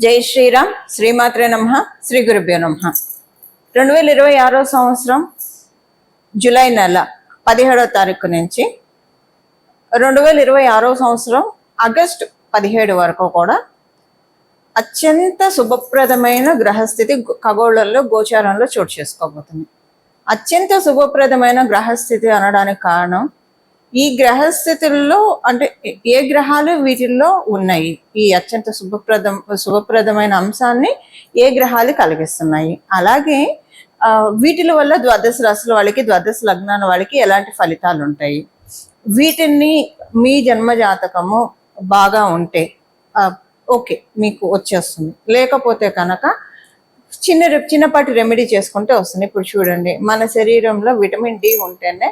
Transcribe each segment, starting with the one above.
జై శ్రీరామ్. శ్రీమాత్రే నమః. శ్రీ గురుభ్యో నమః. 2026 సంవత్సరం జూలై నెల 17వ తారీఖు నుంచి 2026 సంవత్సరం ఆగస్టు 17 వరకు కూడా అత్యంత శుభప్రదమైన గ్రహస్థితి ఖగోళంలో గోచారంలో చోటు చేసుకోబోతుంది. అత్యంత శుభప్రదమైన గ్రహస్థితి అనడానికి కారణం ఈ గ్రహస్థితుల్లో అంటే ఏ గ్రహాలు వీటిల్లో ఉన్నాయి, ఈ అత్యంత శుభప్రదమైన అంశాన్ని ఏ గ్రహాలు కలిగిస్తున్నాయి, అలాగే వీటిల వల్ల ద్వాదశ రాశుల వాళ్ళకి ద్వాదశ లగ్నాల వాళ్ళకి ఎలాంటి ఫలితాలు ఉంటాయి, వీటిని మీ జన్మ జాతకము బాగా ఉంటే ఓకే మీకు వచ్చేస్తుంది, లేకపోతే కనుక చిన్నపాటి రెమెడీ చేసుకుంటే వస్తుంది. ఇప్పుడు చూడండి, మన శరీరంలో విటమిన్ డి ఉంటేనే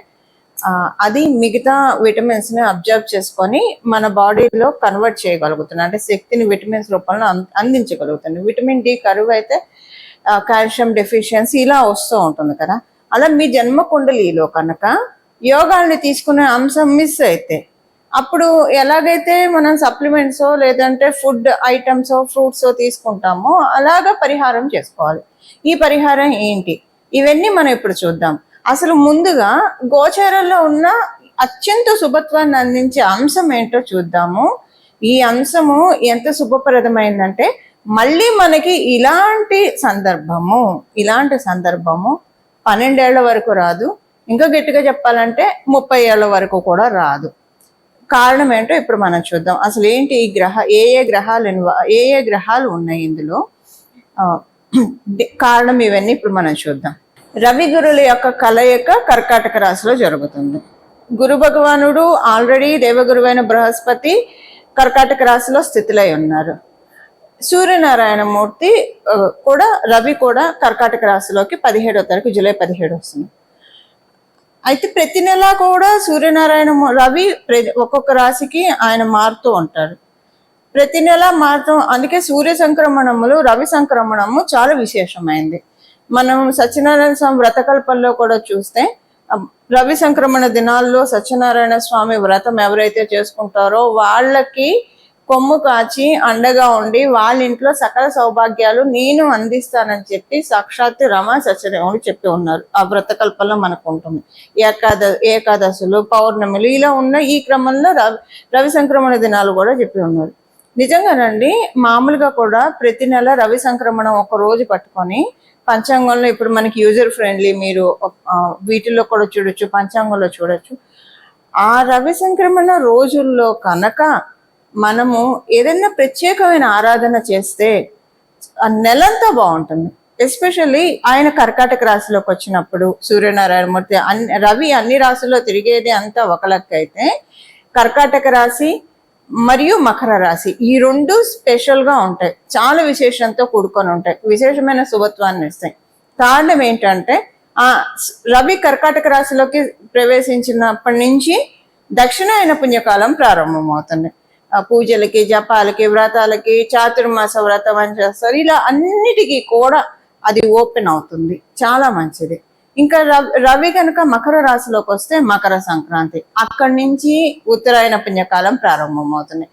అది మిగతా విటమిన్స్ ని అబ్జర్వ్ చేసుకొని మన బాడీలో కన్వర్ట్ చేయగలుగుతుంది, అంటే శక్తిని విటమిన్స్ రూపంలో అందించగలుగుతుంది. విటమిన్ డి కరువు అయితే కాల్షియం డెఫిషియన్సీ ఇలా వస్తూ ఉంటుంది కదా. అలా మీ జన్మ కుండలిలో కనుక యోగాల్ని తీసుకునే అంశం మిస్ అయితే అప్పుడు ఎలాగైతే మనం సప్లిమెంట్సో లేదంటే ఫుడ్ ఐటమ్సో ఫ్రూట్సో తీసుకుంటామో అలాగా పరిహారం చేసుకోవాలి. ఈ పరిహారం ఏంటి, ఇవన్నీ మనం ఇప్పుడు చూద్దాం. అసలు ముందుగా గోచారంలో ఉన్న అత్యంత శుభత్వాన్ని అందించే అంశం ఏంటో చూద్దాము. ఈ అంశము ఎంత శుభప్రదమైందంటే మళ్ళీ మనకి ఇలాంటి సందర్భము 12 ఏళ్ల వరకు రాదు, ఇంకా గట్టిగా చెప్పాలంటే 30 ఏళ్ల వరకు కూడా రాదు. కారణం ఏంటో ఇప్పుడు మనం చూద్దాం. అసలు ఏంటి ఈ ఏ ఏ గ్రహాలు ఉన్నాయి ఇందులో, కారణం ఇవన్నీ ఇప్పుడు మనం చూద్దాం. రవి గురుల యొక్క కలయిక కర్కాటక రాశిలో జరుగుతుంది. గురు భగవానుడు ఆల్రెడీ దేవగురువైన బృహస్పతి కర్కాటక రాశిలో స్థితిలై ఉన్నారు. సూర్యనారాయణమూర్తి కూడా రవి కూడా కర్కాటక రాశిలోకి 17వ తారీఖు జూలై 17 వస్తుంది. అయితే ప్రతి నెల కూడా రవి ఒక్కొక్క రాశికి ఆయన మారుతూ ఉంటారు, ప్రతి నెల మారుతూ. అందుకే సూర్య సంక్రమణములు రవి సంక్రమణము చాలా విశేషమైంది. మనం సత్యనారాయణ స్వామి వ్రతకల్పంలో కూడా చూస్తే రవి సంక్రమణ దినాల్లో సత్యనారాయణ స్వామి వ్రతం ఎవరైతే చేసుకుంటారో వాళ్ళకి కొమ్ము కాచి అండగా ఉండి వాళ్ళ ఇంట్లో సకల సౌభాగ్యాలు నేను అందిస్తానని చెప్పి సాక్షాత్ రమ సత్యదేవుడు చెప్పి ఉన్నారు. ఆ వ్రతకల్పంలో మనకు ఉంటుంది. ఏకాదశులు పౌర్ణమిలు ఇలా ఉన్న ఈ క్రమంలో రవి సంక్రమణ దినాలు కూడా చెప్పి ఉన్నారు. నిజంగానండి, మామూలుగా కూడా ప్రతి నెల రవి సంక్రమణం ఒక రోజు పట్టుకొని పంచాంగంలో ఇప్పుడు మనకి యూజర్ ఫ్రెండ్లీ, మీరు వీటిల్లో కూడా చూడొచ్చు, పంచాంగంలో చూడొచ్చు. ఆ రవి సంక్రమణ రోజుల్లో కనుక మనము ఏదైనా ప్రత్యేకమైన ఆరాధన చేస్తే ఆ నెలంతా బాగుంటుంది. ఎస్పెషల్లీ ఆయన కర్కాటక రాశిలోకి వచ్చినప్పుడు సూర్యనారాయణమూర్తి రవి అన్ని రాశుల్లో తిరిగేది అంతా ఒక లెక్క అయితే కర్కాటక రాశి మరియు మకర రాశి ఈ రెండు స్పెషల్గా ఉంటాయి, చాలా విశేషంతో కూడుకొని ఉంటాయి, విశేషమైన శుభత్వాన్ని ఇస్తాయి. కారణం ఏంటంటే రవి కర్కాటక రాశిలోకి ప్రవేశించినప్పటి నుంచి దక్షిణాయన పుణ్యకాలం ప్రారంభమవుతుంది. పూజలకి, జపాలకి, వ్రతాలకి, చాతుర్మాస వ్రతం అని చేస్తారు. ఇలా అన్నిటికీ కూడా అది ఓపెన్ అవుతుంది, చాలా మంచిది. ఇంకా రవి కనుక మకర రాశిలోకి వస్తే మకర సంక్రాంతి, అక్కడి నుంచి ఉత్తరాయణ పుణ్యకాలం ప్రారంభమవుతుంది.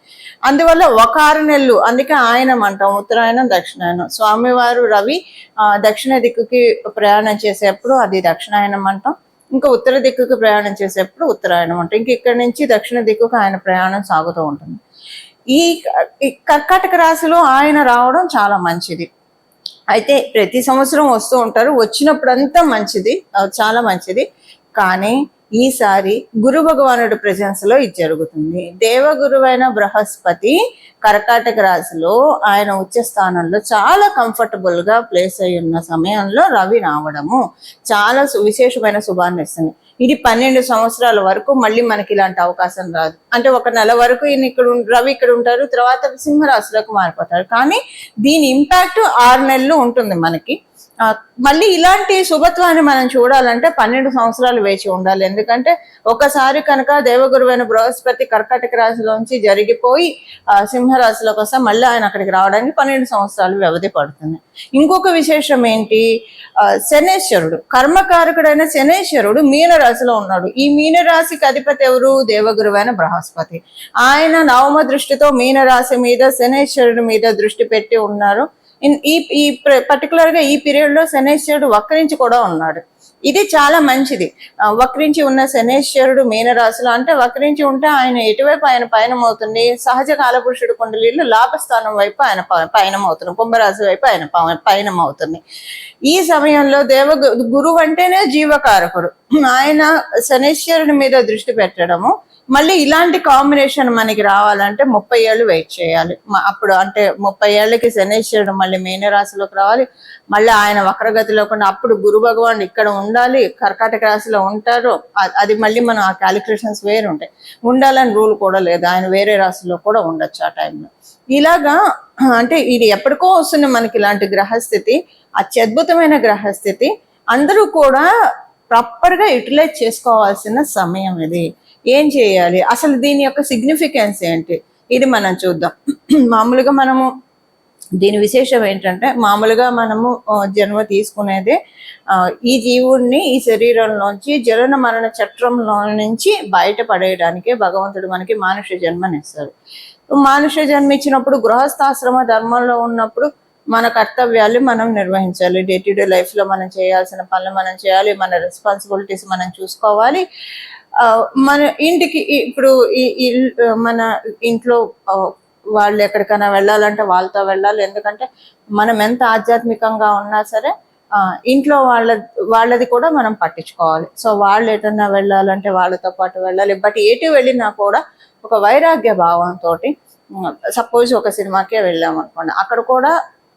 అందువల్ల ఒక 6 నెలలు, అందుకే ఆయనం అంటాం, ఉత్తరాయణం దక్షిణాయనం. స్వామివారు రవి దక్షిణ దిక్కుకి ప్రయాణం చేసేప్పుడు అది దక్షిణాయనం అంటాం, ఇంకా ఉత్తర దిక్కుకి ప్రయాణం చేసేప్పుడు ఉత్తరాయణం అంటాం. ఇంక ఇక్కడి నుంచి దక్షిణ దిక్కుకు ఆయన ప్రయాణం సాగుతూ ఉంటుంది. ఈ కర్కాటక రాశిలో ఆయన రావడం చాలా మంచిది. అయితే ప్రతి సంవత్సరం వస్తూ ఉంటారు, వచ్చినప్పుడంతా మంచిది, చాలా మంచిది. కానీ ఈసారి గురు భగవానుడి ప్రెజెన్స్ లో ఇది జరుగుతుంది. దేవగురువైన బృహస్పతి కర్కాటక రాశిలో ఆయన ఉచ్చ స్థానంలో చాలా కంఫర్టబుల్ గా ప్లేస్ అయి ఉన్న సమయంలో రవి రావడము చాలా విశేషమైన శుభాన్ని ఇస్తుంది. ఇది 12 సంవత్సరాల వరకు మళ్ళీ మనకి ఇలాంటి అవకాశం రాదు. అంటే ఒక నెల వరకు రవి ఇక్కడ ఉంటారు, తర్వాత సింహరాశిలోకి మారిపోతారు. కానీ దీని ఇంపాక్ట్ 6 నెలలు ఉంటుంది మనకి. మళ్ళీ ఇలాంటి శుభత్వాన్ని మనం చూడాలంటే 12 సంవత్సరాలు వేచి ఉండాలి. ఎందుకంటే ఒకసారి కనుక దేవగురువైన బృహస్పతి కర్కాటక రాశిలోంచి జరిగిపోయి సింహరాశిలోకి వస్తే మళ్ళీ ఆయన అక్కడికి రావడానికి 12 సంవత్సరాలు వ్యవధి పడుతుంది. ఇంకొక విశేషం ఏంటి, శనేశ్వరుడు కర్మకారకుడైన శనేశ్వరుడు మీనరాశిలో ఉన్నాడు. ఈ మీనరాశికి అధిపతి ఎవరు? దేవగురువైన బృహస్పతి. ఆయన నవమ దృష్టితో మీనరాశి మీద శనేశ్వరుడి మీద దృష్టి పెట్టి ఉన్నారు. ఈ పర్టికులర్ గా ఈ పీరియడ్ లో శనేశ్వరుడు వక్రించి కూడా ఉన్నాడు. ఇది చాలా మంచిది. వక్రించి ఉన్న శనేశ్వరుడు మీనరాశిలో, అంటే వక్రించి ఉంటే ఆయన ఎటువైపు ఆయన పయనం అవుతుంది, సహజ కాలపురుషుడు కుండలీలు లాభస్థానం వైపు ఆయన పయనం అవుతుంది, కుంభరాశి వైపు ఆయన పయనం అవుతుంది. ఈ సమయంలో గురువు అంటేనే జీవకారకుడు, ఆయన శనేశ్వరుడి మీద దృష్టి పెట్టడము. మళ్ళీ ఇలాంటి కాంబినేషన్ మనకి రావాలంటే 30 ఏళ్ళు వెయిట్ చేయాలి. అప్పుడు అంటే 30 ఏళ్ళకి శనేశ్వరుడు మళ్ళీ మీనరాశిలోకి రావాలి, మళ్ళీ ఆయన వక్రగతిలో కూడా అప్పుడు గురు భగవాన్ ఇక్కడ ఉండాలి, కర్కాటక రాశిలో ఉంటారు. అది మళ్ళీ మనం ఆ క్యాలిక్యులేషన్స్ వేరు ఉంటాయి. ఉండాలని రూల్ కూడా లేదు, ఆయన వేరే రాశిలో కూడా ఉండొచ్చు ఆ టైంలో. ఇలాగా అంటే ఇది ఎప్పటికో వస్తుంది మనకి ఇలాంటి గ్రహస్థితి, అత్యద్భుతమైన గ్రహస్థితి. అందరూ కూడా ప్రాపర్గా యూటిలైజ్ చేసుకోవాల్సిన సమయం ఇది. ఏం చేయాలి, అసలు దీని యొక్క సిగ్నిఫికెన్స్ ఏంటి, ఇది మనం చూద్దాం. మామూలుగా మనము దీని విశేషం ఏంటంటే, మామూలుగా మనము జన్మ తీసుకునేదే ఈ జీవుడిని ఈ శరీరంలోంచి జనన మరణ చట్రంలో నుంచి బయటపడేయడానికే భగవంతుడు మనకి మానుష జన్మనిస్తాడు. మానుష జన్మ ఇచ్చినప్పుడు గృహస్థాశ్రమ ధర్మంలో ఉన్నప్పుడు మన కర్తవ్యాలు మనం నిర్వహించాలి. డే టు డే లైఫ్ లో మనం చేయాల్సిన పనులు మనం చేయాలి, మన రెస్పాన్సిబిలిటీస్ మనం చూసుకోవాలి. మన ఇంటికి ఇప్పుడు మన ఇంట్లో వాళ్ళు ఎక్కడికైనా వెళ్ళాలంటే వాళ్ళతో వెళ్ళాలి. ఎందుకంటే మనం ఎంత ఆధ్యాత్మికంగా ఉన్నా సరే ఇంట్లో వాళ్ళది కూడా మనం పట్టించుకోవాలి. సో వాళ్ళు ఎటన్నా వెళ్ళాలంటే వాళ్ళతో పాటు వెళ్ళాలి. బట్ ఎటు వెళ్ళినా కూడా ఒక వైరాగ్య భావంతో, సపోజ్ ఒక సినిమాకే వెళ్ళాం అనుకోండి, అక్కడ కూడా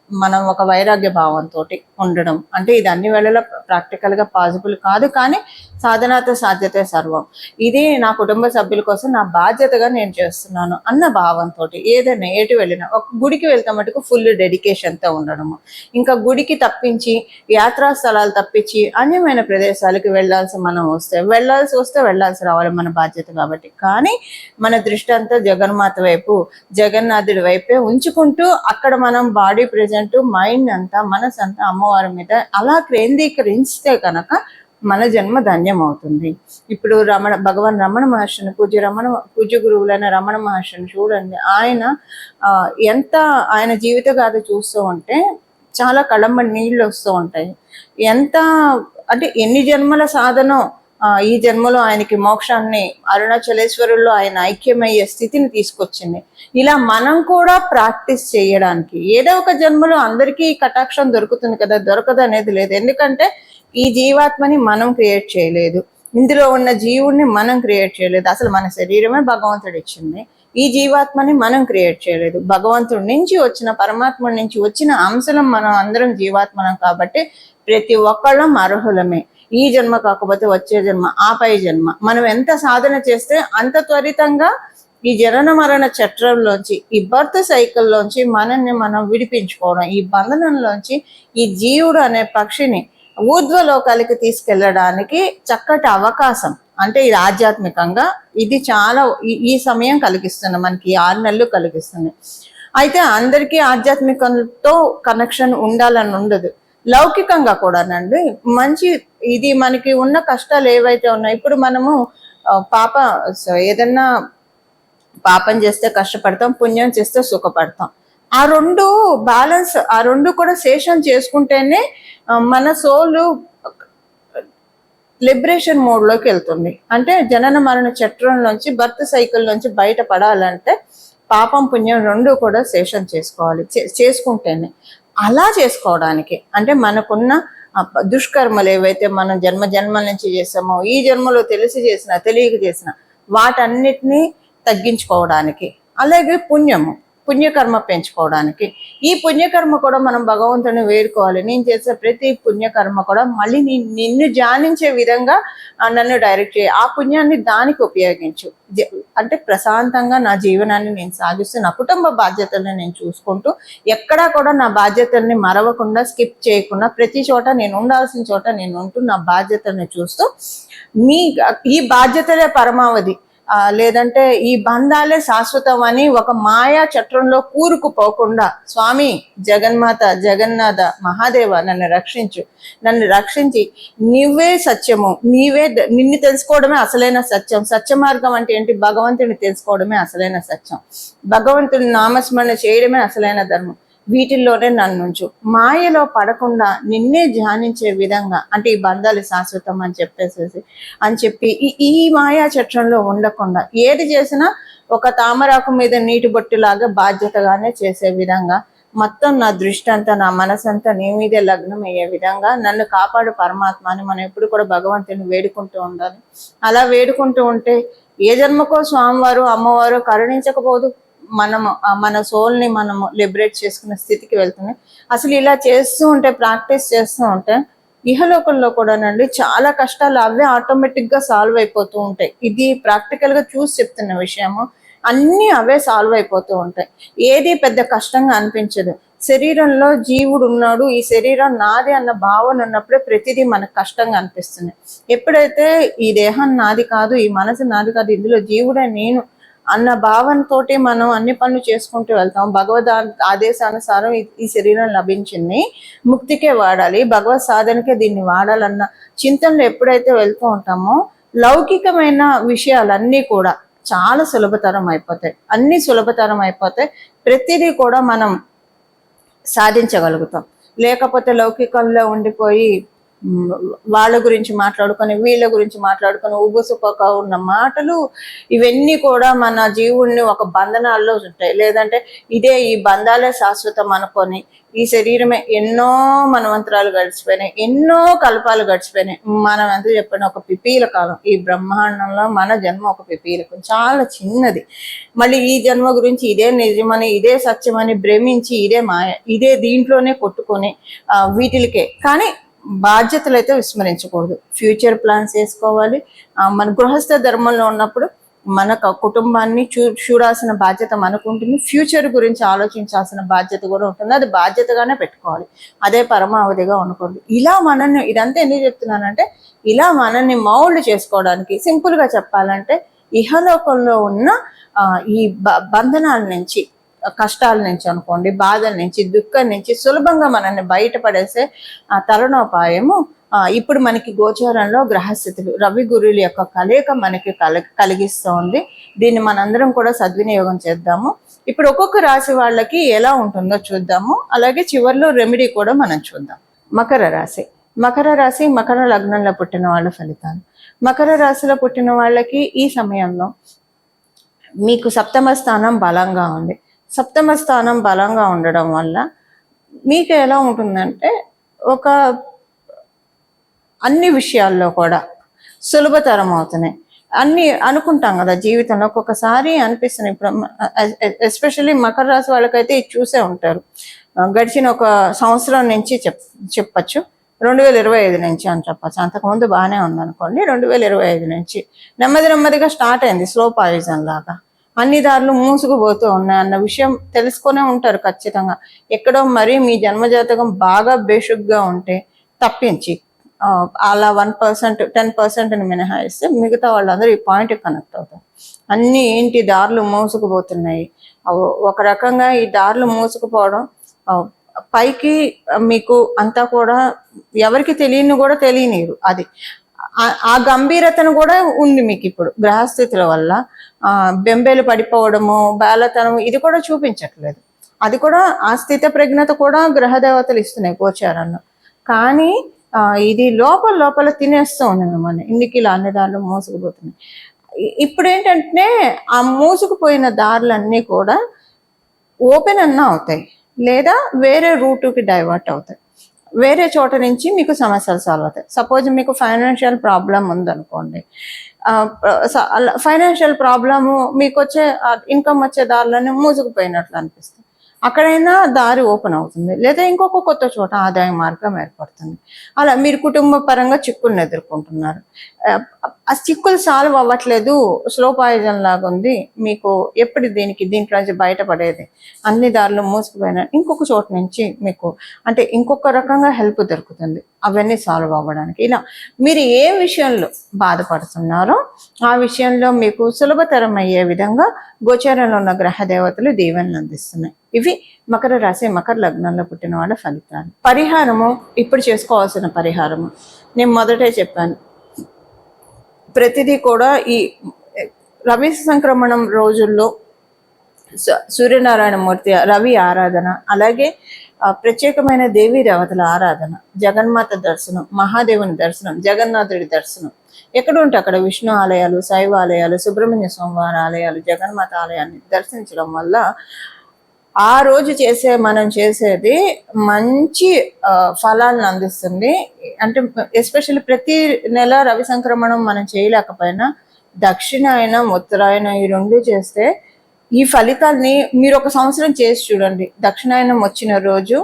మనం ఒక వైరాగ్య భావంతో ఉండడం. అంటే ఇది అన్ని వేళలా ప్రాక్టికల్గా పాసిబుల్ కాదు, కానీ సాధనాతో సాధ్యతే సర్వం. ఇది నా కుటుంబ సభ్యుల కోసం నా బాధ్యతగా నేను చేస్తున్నాను అన్న భావంతో ఏదైనా ఎటు వెళ్ళినా, ఒక గుడికి వెళ్తే మటుకు ఫుల్ డెడికేషన్తో ఉండడము. ఇంకా గుడికి తప్పించి, యాత్రా స్థలాలు తప్పించి అన్యమైన ప్రదేశాలకు వెళ్ళాల్సి వస్తే వెళ్ళాల్సి రావాలి, మన బాధ్యత కాబట్టి. కానీ మన దృష్టి అంతా జగన్మాత వైపు, జగన్నాథుడి వైపే ఉంచుకుంటూ అక్కడ మనం బాడీ ప్రెజెంట్, మైండ్ అంతా, మనసు అంతా అమ్మవారి మీద అలా కేంద్రీకరిస్తే కనుక మన జన్మ ధన్యం అవుతుంది. ఇప్పుడు భగవాన్ రమణ మహర్షిని, పూజ్య గురువులైన రమణ మహర్షిని చూడండి. ఆయన జీవిత గాథ చూస్తూ ఉంటే చాలా కళ్ళంబడి నీళ్ళు వస్తూ ఉంటాయి. అంటే ఎన్ని జన్మల సాధనం ఈ జన్మలో ఆయనకి మోక్షాన్ని, అరుణాచలేశ్వరుల్లో ఆయన ఐక్యమయ్యే స్థితిని తీసుకొచ్చింది. ఇలా మనం కూడా ప్రాక్టీస్ చేయడానికి ఏదో ఒక జన్మలో అందరికీ కటాక్షం దొరుకుతుంది కదా, దొరకదు అనేది లేదు. ఎందుకంటే ఈ జీవాత్మని మనం క్రియేట్ చేయలేదు, ఇందులో ఉన్న జీవుడిని మనం క్రియేట్ చేయలేదు. అసలు మన శరీరమే భగవంతుడు ఇచ్చింది, ఈ జీవాత్మని మనం క్రియేట్ చేయలేదు. భగవంతుడి నుంచి వచ్చిన, పరమాత్ముడి నుంచి వచ్చిన అంశలం మనం అందరం జీవాత్మనం. కాబట్టి ప్రతి ఒక్కళ్ళం అర్హులమే. ఈ జన్మ కాకపోతే వచ్చే జన్మ, ఆపై జన్మ. మనం ఎంత సాధన చేస్తే అంత త్వరితంగా ఈ జనన మరణ చట్రంలోంచి, ఈ బర్త్ సైకిల్లోంచి మనల్ని మనం విడిపించుకోవడం, ఈ బంధనంలోంచి ఈ జీవుడు అనే పక్షిని ఊర్ధ్వలోకాలకి తీసుకెళ్ళడానికి చక్కటి అవకాశం. అంటే ఇది ఆధ్యాత్మికంగా ఇది చాలా ఈ సమయం కలిగిస్తుంది మనకి, 6 నెలలు కలిగిస్తుంది. అయితే అందరికీ ఆధ్యాత్మికంతో కనెక్షన్ ఉండాలని ఉండదు, లౌకికంగా కూడానండి. మంచి ఇది మనకి ఉన్న కష్టాలు ఏవైతే ఉన్నాయో, ఇప్పుడు మనము ఏదన్నా పాపం చేస్తే కష్టపడతాం, పుణ్యం చేస్తే సుఖపడతాం. ఆ రెండు బ్యాలెన్స్, ఆ రెండు కూడా శేషం చేసుకుంటేనే మన సోలు లిబరేషన్ మోడ్లోకి వెళ్తుంది. అంటే జనన మరణ చట్రంలోంచి, బర్త్ సైకిల్ నుంచి బయటపడాలంటే పాపం పుణ్యం రెండు కూడా శేషం చేసుకోవాలి, చేసుకుంటేనే. అలా చేసుకోవడానికి అంటే మనకున్న దుష్కర్మలు ఏవైతే మనం జన్మల నుంచి చేసామో, ఈ జన్మలో తెలిసి చేసిన, తెలియక చేసిన వాటన్నిటినీ తగ్గించుకోవడానికి. అలాగే పుణ్యము, పుణ్యకర్మ పెంచుకోవడానికి. ఈ పుణ్యకర్మ కూడా మనం భగవంతుని వేడుకోవాలి. నేను చేసే ప్రతి పుణ్యకర్మ కూడా మళ్ళీ నిన్ను ధ్యానించే విధంగా నన్ను డైరెక్ట్ చేయి, ఆ పుణ్యాన్ని దానికి ఉపయోగించు. అంటే ప్రశాంతంగా నా జీవనాన్ని నేను సాగిస్తూ నా కుటుంబ బాధ్యతల్ని నేను చూసుకుంటూ ఎక్కడా కూడా నా బాధ్యతల్ని మరవకుండా స్కిప్ చేయకుండా ప్రతి చోట నేను ఉండాల్సిన చోట నేను ఉంటూ నా బాధ్యతల్ని చూస్తూ ఈ బాధ్యతలే పరమావధి, లేదంటే ఈ బంధాలే శాశ్వతం అని ఒక మాయా చట్రంలో కూరుకుపోకుండా స్వామి జగన్మాత జగన్నాథ మహాదేవ నన్ను రక్షించి నువ్వే సత్యము, నిన్ను తెలుసుకోవడమే అసలైన సత్యం. సత్య మార్గం అంటే ఏంటి? భగవంతుని తెలుసుకోవడమే అసలైన సత్యం, భగవంతుని నామస్మరణ చేయడమే అసలైన ధర్మం. వీటిల్లోనే నన్నుంచు, మాయలో పడకుండా నిన్నే ధ్యానించే విధంగా, అంటే ఈ బంధాలు శాశ్వతం అని చెప్పి ఈ మాయా చట్రంలో ఉండకుండా ఏది చేసినా ఒక తామరాకు మీద నీటి బొట్టులాగా బాధ్యతగానే చేసే విధంగా, మొత్తం నా దృష్టి అంతా నా మనసంతా నీ మీదే లగ్నం అయ్యే విధంగా నన్ను కాపాడు పరమాత్మ అని మనం ఎప్పుడు కూడా భగవంతుని వేడుకుంటూ ఉండాలి. అలా వేడుకుంటూ ఉంటే ఏ జన్మకో స్వామివారు అమ్మవారు కరుణించకపోదు, మన సోల్ని మనము లిబరేట్ చేసుకునే స్థితికి వెళ్తుంది. అసలు ఇలా చేస్తూ ఉంటే, ప్రాక్టీస్ చేస్తూ ఉంటే ఇహలోకంలో కూడానండి చాలా కష్టాలు అవే ఆటోమేటిక్గా సాల్వ్ అయిపోతూ ఉంటాయి. ఇది ప్రాక్టికల్గా చూసి చెప్తున్న విషయము. అన్నీ అవే సాల్వ్ అయిపోతూ ఉంటాయి, ఏది పెద్ద కష్టంగా అనిపించదు. శరీరంలో జీవుడు ఉన్నాడు, ఈ శరీరం నాది అన్న భావన ఉన్నప్పుడే ప్రతిదీ మనకు కష్టంగా అనిపిస్తుంది. ఎప్పుడైతే ఈ దేహం నాది కాదు, ఈ మనసు నాది కాదు, ఇందులో జీవుడే నేను అన్న భావనతోటి మనం అన్ని పనులు చేసుకుంటూ వెళ్తాం. భగవద్ ఆదేశానుసారం ఈ శరీరం లభించింది, ముక్తికే వాడాలి, భగవత్ సాధనకే దీన్ని వాడాలన్న చింతనలో ఎప్పుడైతే వెళ్తూ ఉంటామో లౌకికమైన విషయాలన్నీ కూడా చాలా సులభతరం అయిపోతాయి. ప్రతిదీ కూడా మనం సాధించగలుగుతాం. లేకపోతే లౌకికంలో ఉండిపోయి వాళ్ళ గురించి మాట్లాడుకొని వీళ్ళ గురించి మాట్లాడుకొని ఉబుసుపక ఉన్న మాటలు ఇవన్నీ కూడా మన జీవుణ్ణి ఒక బంధనాల్లో ఉంటాయి. లేదంటే ఈ బంధాలే శాశ్వతం అనుకొని ఈ శరీరమే ఎన్నో మనవంతరాలు గడిచిపోయినాయి, ఎన్నో కల్పాలు గడిచిపోయినాయి. మనం ఎంత చెప్పిన ఒక పిపీల కాలం, ఈ బ్రహ్మాండంలో మన జన్మ ఒక పిపీలకం, చాలా చిన్నది. మళ్ళీ ఈ జన్మ గురించి ఇదే నిజమని ఇదే సత్యమని భ్రమించి ఇదే మాయ, ఇదే దీంట్లోనే కొట్టుకొని వీటికే. కానీ బాధ్యతలు అయితే విస్మరించకూడదు. ఫ్యూచర్ ప్లాన్స్ వేసుకోవాలి. మన గృహస్థ ధర్మంలో ఉన్నప్పుడు మన కుటుంబాన్ని చూడాల్సిన బాధ్యత మనకు ఉంటుంది, ఫ్యూచర్ గురించి ఆలోచించాల్సిన బాధ్యత కూడా ఉంటుంది. అది బాధ్యతగానే పెట్టుకోవాలి, అదే పరమావధిగా ఉండకూడదు. ఇలా మనల్ని, ఇదంతా ఎందుకు చెప్తున్నానంటే ఇలా మనల్ని మౌల్డ్ చేసుకోవడానికి, సింపుల్గా చెప్పాలంటే ఇహలోకంలో ఉన్న ఈ బంధనాల నుంచి, కష్టాల నుంచి అనుకోండి, బాధల నుంచి, దుఃఖం నుంచి సులభంగా మనల్ని బయటపడేసే తరుణోపాయము ఇప్పుడు మనకి గోచారంలో గ్రహస్థితులు, రవి గురువుల యొక్క కలయిక మనకి కలిగిస్తోంది. దీన్ని మనందరం కూడా సద్వినియోగం చేద్దాము. ఇప్పుడు ఒక్కొక్క రాశి వాళ్ళకి ఎలా ఉంటుందో చూద్దాము. అలాగే చివరిలో రెమెడీ కూడా మనం చూద్దాం. మకర రాశి మకర లగ్నంలో పుట్టిన వాళ్ళ ఫలితాలు. మకర రాశిలో పుట్టిన వాళ్ళకి ఈ సమయంలో మీకు సప్తమ స్థానం బలంగా ఉంది. సప్తమ స్థానం బలంగా ఉండడం వల్ల మీకు ఎలా ఉంటుందంటే అన్ని విషయాల్లో కూడా సులభతరం అవుతున్నాయి. అన్ని అనుకుంటాం కదా జీవితంలో, ఒక్కొక్కసారి అనిపిస్తుంది. ఇప్పుడు ఎస్పెషల్లీ మకర రాశి వాళ్ళకైతే ఇది చూసే ఉంటారు. గడిచిన ఒక సంవత్సరం నుంచి చెప్పచ్చు, 2025 నుంచి అని చెప్పచ్చు. అంతకుముందు బాగానే ఉందనుకోండి. 2025 నుంచి నెమ్మదిగా స్టార్ట్ అయింది స్లో పాయిజన్ లాగా. అన్ని దారులు మూసుకుపోతూ ఉన్నాయి అన్న విషయం తెలుసుకునే ఉంటారు ఖచ్చితంగా. ఎక్కడో మరి మీ జన్మజాతకం బాగా బేషుగ్గా ఉంటే తప్పించి అలా 1%, 10% మినహాయిస్తే మిగతా వాళ్ళందరూ ఈ పాయింట్కి కనెక్ట్ అవుతారు. అన్నీ ఏంటి దారులు మూసుకుపోతున్నాయి. ఒక రకంగా ఈ దారులు మూసుకుపోవడం పైకి మీకు అంతా కూడా ఎవరికి తెలియనీరు. అది ఆ గంభీరతను కూడా ఉంది మీకు ఇప్పుడు గ్రహస్థితుల వల్ల. బెంబేలు పడిపోవడము, బేలతనం ఇది కూడా చూపించట్లేదు. అది కూడా ఆ స్థిత ప్రజ్ఞత కూడా గ్రహదేవతలు ఇస్తున్నాయి గోచారంలో. కానీ ఇది లోపల తినేస్తూ ఉంది మిమ్మల్ని. ఇందుకు ఇలా అన్ని దారులు మోసుకుపోతున్నాయి. ఇప్పుడు ఏంటంటే ఆ మోసుకుపోయిన దారులన్నీ కూడా ఓపెన్ అవుతాయి, లేదా వేరే రూటుకి డైవర్ట్ అవుతాయి. వేరే చోట నుంచి మీకు సమస్యలు సాల్వ్ అవుతాయి. సపోజ్ మీకు ఫైనాన్షియల్ ప్రాబ్లం ఉందనుకోండి, ఫైనాన్షియల్ ప్రాబ్లము మీకు వచ్చే ఇన్కమ్ వచ్చే దారిలోనే మూసుకుపోయినట్లు అనిపిస్తుంది. అక్కడైనా దారి ఓపెన్ అవుతుంది, లేదా ఇంకొక కొత్త చోట ఆదాయ మార్గం ఏర్పడుతుంది. అలా మీరు కుటుంబ పరంగా చిక్కులను ఎదుర్కొంటున్నారు, ఆ చిక్కులు సాల్వ్ అవ్వట్లేదు, స్లో పాయిజన్ లాగా ఉంది, మీకు ఎప్పుడు దీంట్లో నుంచి బయటపడేది, అన్ని దారులు మూసుకుపోయినా ఇంకొక చోట నుంచి మీకు అంటే ఇంకొక రకంగా హెల్ప్ దొరుకుతుంది అవన్నీ సాల్వ్ అవ్వడానికి. ఇలా మీరు ఏ విషయంలో బాధపడుతున్నారో ఆ విషయంలో మీకు సులభతరం అయ్యే విధంగా గోచారంలో ఉన్న గ్రహ దేవతలు దీవెనలు అందిస్తున్నాయి. ఇవి మకర రాశి మకర లగ్నంలో పుట్టిన వాళ్ళ ఫలితాలు. పరిహారము, ఇప్పుడు చేసుకోవాల్సిన పరిహారము నేను మొదటే చెప్పాను. ప్రతిదీ కూడా ఈ రవి సంక్రమణం రోజుల్లో సూర్యనారాయణ మూర్తి రవి ఆరాధన, అలాగే ప్రత్యేకమైన దేవీ దేవతల ఆరాధన, జగన్మాత దర్శనం, మహాదేవుని దర్శనం, జగన్నాథుడి దర్శనం, ఎక్కడ ఉంటే అక్కడ విష్ణు ఆలయాలు, శైవ ఆలయాలు, సుబ్రహ్మణ్య స్వామివారి ఆలయాలు, జగన్మాత ఆలయాన్ని దర్శించడం వల్ల ఆ రోజు మనం చేసేది మంచి ఫలాలను అందిస్తుంది. అంటే ఎస్పెషల్లీ ప్రతి నెల రవి సంక్రమణం మనం చేయలేకపోయినా దక్షిణాయనం ఉత్తరాయణం ఈ రెండు చేస్తే ఈ ఫలితాల్ని మీరు ఒక సంవత్సరం చేసి చూడండి. దక్షిణాయనం వచ్చిన రోజు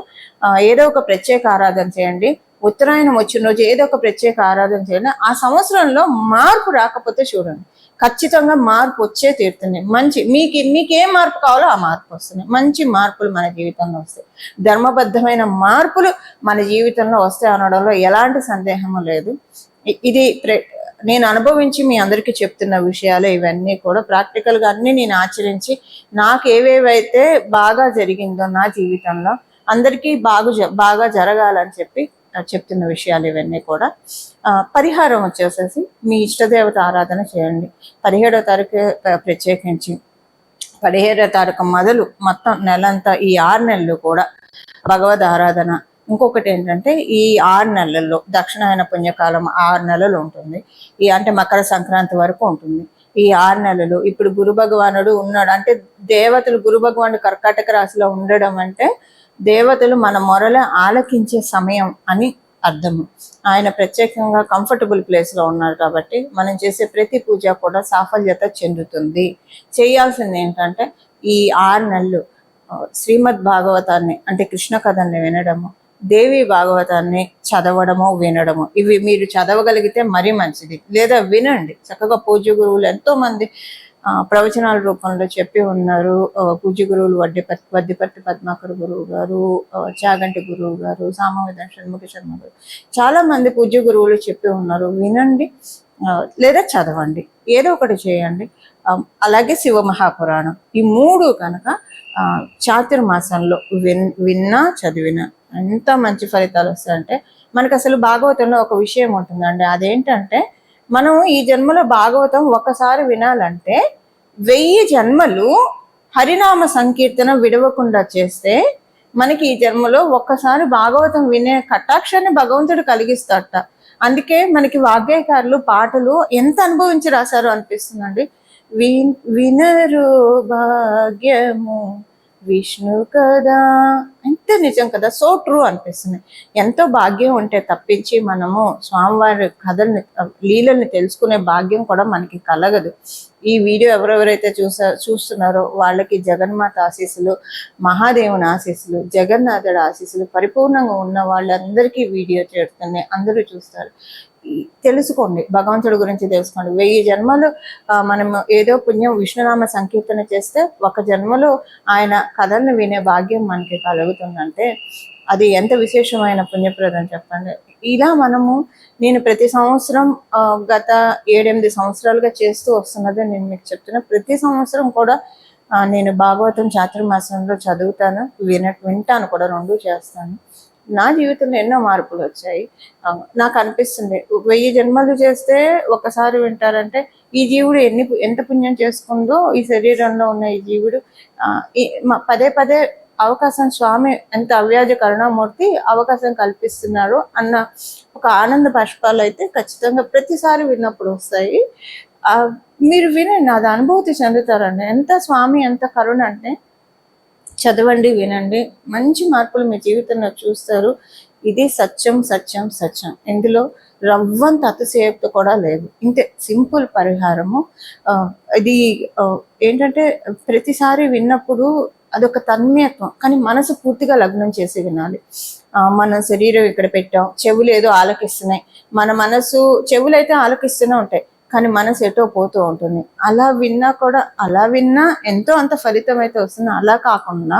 ఏదో ఒక ప్రత్యేక ఆరాధన చేయండి, ఉత్తరాయణం వచ్చిన రోజు ఏదో ఒక ప్రత్యేక ఆరాధన చేయండి. ఆ సంవత్సరంలో మార్పు రాకపోతే చూడండి, ఖచ్చితంగా మార్పు వచ్చే తీరుతుంది. మీకు ఏ మార్పు కావాలో ఆ మార్పు వస్తుంది. మంచి మార్పులు మన జీవితంలో వస్తాయి, ధర్మబద్ధమైన మార్పులు మన జీవితంలో వస్తాయి అనడంలో ఎలాంటి సందేహము లేదు. ఇది నేను అనుభవించి మీ అందరికీ చెప్తున్న విషయాలు. ఇవన్నీ కూడా ప్రాక్టికల్గా అన్నీ నేను ఆచరించి నాకు ఏవేవైతే బాగా జరిగిందో నా జీవితంలో అందరికీ బాగా జరగాలని చెప్తున్న విషయాలు ఇవన్నీ కూడా. పరిహారం వచ్చేసేసి మీ ఇష్టదేవత ఆరాధన చేయండి. 17వ తారీఖు ప్రత్యేకించి 17వ తారీఖు మొదలు మొత్తం నెలంతా ఈ 6 నెలలు కూడా భగవద్ ఆరాధన. ఇంకొకటి ఏంటంటే ఈ 6 నెలల్లో దక్షిణాయన పుణ్యకాలం 6 నెలలు ఉంటుంది, అంటే మకర సంక్రాంతి వరకు ఉంటుంది. ఈ 6 నెలలు ఇప్పుడు గురు భగవానుడు ఉన్నాడు అంటే దేవతలు, గురు భగవానుడు కర్కాటక రాశిలో ఉండడం అంటే దేవతలు మన మొరలు ఆలకించే సమయం అని అర్థము. ఆయన ప్రత్యేకంగా కంఫర్టబుల్ ప్లేస్లో ఉన్నారు కాబట్టి మనం చేసే ప్రతి పూజ కూడా సాఫల్యత చెందుతుంది. చేయాల్సింది ఏంటంటే ఈ 6 నెలలు శ్రీమద్ భాగవతాన్ని అంటే కృష్ణ కథల్ని వినడము, దేవి భాగవతాన్ని చదవడము, వినడము. ఇవి మీరు చదవగలిగితే మరీ మంచిది, లేదా వినండి. చక్కగా పూజ్య గురువులు ఎంతోమంది ప్రవచనాల రూపంలో చెప్పి ఉన్నారు. పూజ్య గురువులు వడ్డిపర్తి పద్మాకర్ గురువు గారు, చాగంటి గురువు గారు, సామవేద షణ్ముఖ శర్మ గారు, చాలా మంది పూజ్య గురువులు చెప్పి ఉన్నారు. వినండి లేదా చదవండి, ఏదో ఒకటి చేయండి. అలాగే శివ మహాపురాణం, ఈ 3 కనుక చాతుర్మాసంలో విన్నా చదివినా ఎంత మంచి ఫలితాలు వస్తాయంటే మనకు అసలు భాగవతంలో ఒక విషయం ఉంటుందండి. అదేంటంటే మనం ఈ జన్మలో భాగవతం ఒక్కసారి వినాలంటే 1000 జన్మలు హరినామ సంకీర్తన విడవకుండా చేస్తే మనకి ఈ జన్మలో ఒక్కసారి భాగవతం వినే కటాక్షాన్ని భగవంతుడు కలిగిస్తాడట. అందుకే మనకి వాగ్గేయకారులు పాటలు ఎంత అనుభవించి రాశారో అనిపిస్తుందండి. వినరు భాగ్యము విష్ణు కదా, ఎంత నిజం కదా, సో ట్రూ అనిపిస్తుంది. ఎంతో భాగ్యం ఉంటే తప్పించి మనము స్వామివారి కథల్ని, లీలల్ని తెలుసుకునే భాగ్యం కూడా మనకి కలగదు. ఈ వీడియో ఎవరెవరైతే చూస్తున్నారో వాళ్ళకి జగన్మాత ఆశీస్సులు, మహాదేవుని ఆశీస్సులు, జగన్నాథుడి ఆశీస్సులు పరిపూర్ణంగా ఉన్న వాళ్ళందరికీ వీడియో చేరుతుంది. అందరూ చూస్తారు. తెలుసుకోండి, భగవంతుడి గురించి తెలుసుకోండి. 1000 జన్మలు మనం ఏదో పుణ్యం విష్ణునామ సంకీర్తన చేస్తే ఒక జన్మలో ఆయన కథల్ని వినే భాగ్యం మనకి కలుగుతుందంటే అది ఎంత విశేషమైన పుణ్యప్రదం చెప్పండి. ఇలా నేను ప్రతి సంవత్సరం గత 7-8 సంవత్సరాలుగా చేస్తూ వస్తున్నది నేను మీకు చెప్తున్నా. ప్రతి సంవత్సరం కూడా నేను భాగవతం చాతుర్మాసంలో చదువుతాను, వింటాను కూడా, 2 చేస్తాను. నా జీవితంలో ఎన్నో మార్పులు వచ్చాయి. నాకు అనిపిస్తుంది 1000 జన్మలు చేస్తే ఒకసారి వింటారంటే ఈ జీవుడు ఎంత పుణ్యం చేసుకుందో, ఈ శరీరంలో ఉన్న ఈ జీవుడు పదే అవకాశం, స్వామి ఎంత అవ్యాజ కరుణామూర్తి అవకాశం కల్పిస్తున్నారు అన్న ఒక ఆనంద బాష్పాలు అయితే ఖచ్చితంగా ప్రతిసారి విన్నప్పుడు వస్తాయి. మీరు వినండి, అది అనుభూతి చెందుతారండి. ఎంత స్వామి ఎంత కరుణ అంటే చదవండి, వినండి, మంచి మార్పులు మీ జీవితంలో చూస్తారు. ఇది సత్యం సత్యం సత్యం. ఇందులో రవ్వంత అతిశయోక్తి కూడా లేదు. ఇంతే సింపుల్ పరిహారము. ఇది ఏంటంటే ప్రతిసారి విన్నప్పుడు అదొక తన్మయత్వం, కానీ మనసు పూర్తిగా లగ్నం చేసి వినాలి. మన శరీరం ఇక్కడ పెట్టాం, చెవులు ఏదో ఆలకిస్తున్నాయి, మన మనసు చెవులైతే ఆలకిస్తూనే ఉంటాయి, కానీ మనసు ఎటో పోతూ ఉంటుంది. అలా విన్నా ఎంతో అంత ఫలితం అయితే వస్తుంది. అలా కాకుండా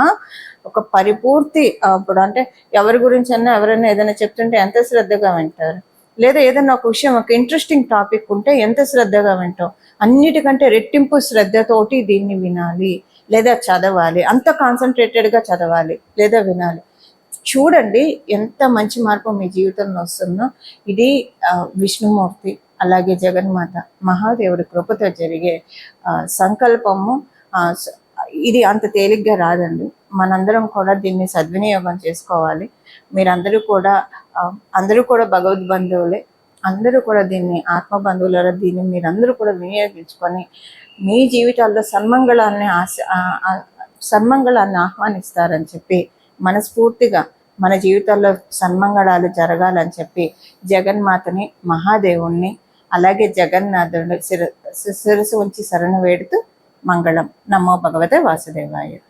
ఒక పరిపూర్తి ఇప్పుడు అంటే ఎవరి గురించి అన్నా ఎవరైనా ఏదైనా చెప్తుంటే ఎంత శ్రద్ధగా వింటారు, లేదా ఏదైనా ఒక విషయం ఒక ఇంట్రెస్టింగ్ టాపిక్ ఉంటే ఎంత శ్రద్ధగా వింటాం. అన్నిటికంటే రెట్టింపు శ్రద్ధతోటి దీన్ని వినాలి లేదా చదవాలి, అంత కాన్సన్ట్రేటెడ్గా చదవాలి లేదా వినాలి. చూడండి ఎంత మంచి మార్పు మీ జీవితంలో వస్తుందో. ఇది విష్ణుమూర్తి అలాగే జగన్మాత మహాదేవుడి కృపతో జరిగే సంకల్పము. ఇది అంత తేలిగ్గా రాదండి. మనందరం కూడా దీన్ని సద్వినియోగం చేసుకోవాలి. అందరూ కూడా భగవద్ బంధువులే, అందరూ కూడా దీన్ని ఆత్మ బంధువుల దీన్ని మీరందరూ కూడా వినియోగించుకొని మీ జీవితాల్లో సన్మంగళాన్ని ఆహ్వానిస్తారని చెప్పి మనస్ఫూర్తిగా మన జీవితాల్లో సన్మంగళాలు జరగాలని చెప్పి జగన్మాతని మహాదేవుణ్ణి అలాగే జగన్నాథుని శిరస్సు ఉంచి శరణు వేడుతూ మంగళం. నమో భగవతే వాసుదేవాయ.